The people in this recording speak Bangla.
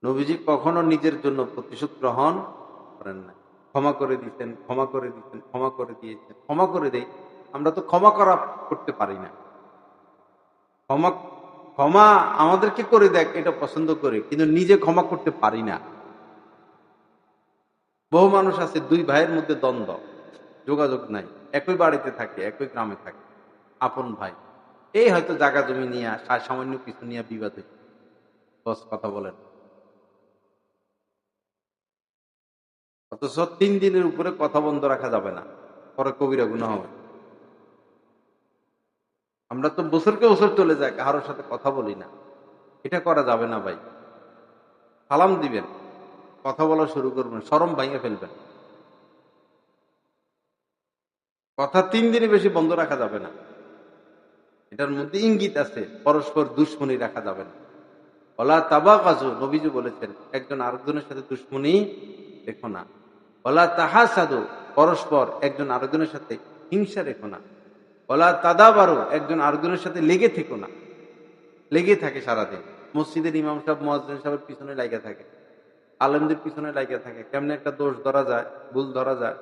নবীজি কখনো নিজের জন্য প্রতিশোধ গ্রহণ করেন না। ক্ষমা করে দিতেন, ক্ষমা করে দিতেন, ক্ষমা করে দিয়েছেন, ক্ষমা করে দেই। আমরা তো ক্ষমা করা করতে পারি না। ক্ষমা ক্ষমা আমাদেরকে করে দেখ এটা পছন্দ করে, কিন্তু নিজে ক্ষমা করতে পারি না। বহু মানুষ আছে দুই ভাইয়ের মধ্যে দ্বন্দ্ব, যোগাযোগ নাই, একই বাড়িতে থাকে, একই গ্রামে থাকে, আপন ভাই। এই হয়তো জায়গা জমি নিয়ে সামান্য কিছু নিয়ে বিবাদ হয়েছে, বস কথা বলেন, অথচ 3 দিনের উপরে কথা বন্ধ রাখা যাবে না, পরে কবিরা গুনাহ হবে। আমরা তো বছরকে বছর চলে যায় কারোর সাথে কথা বলি না, এটা করা যাবে না ভাই। সালাম দিবেন, কথা বলা শুরু করবেন, শরম ভাঙে ফেলবেন। কথা 3 দিনের বেশি বন্ধ রাখা যাবে না, এটার মধ্যে ইঙ্গিত আছে, পরস্পর দুশ্মনী রাখা যাবে না। ওলা তাবাগাজু, নবীজি বলেছেন একজন আরেকজনের সাথে দুশ্মনী রেখো না। ওলা তাহাসাদু, পরস্পর একজন আরেকজনের সাথে হিংসা রেখো না। ওলা তাদাবারু, একজন আরেকজনের সাথে লেগে থেকো না। লেগে থাকে সারাদিন, মসজিদের ইমাম সাহেব মুয়াজ্জিন সাহেবের পিছনে লাগা থাকে, আলেমদের পিছনে লাগা থাকে, কেমনে একটা দোষ ধরা যায়, ভুল ধরা যায়,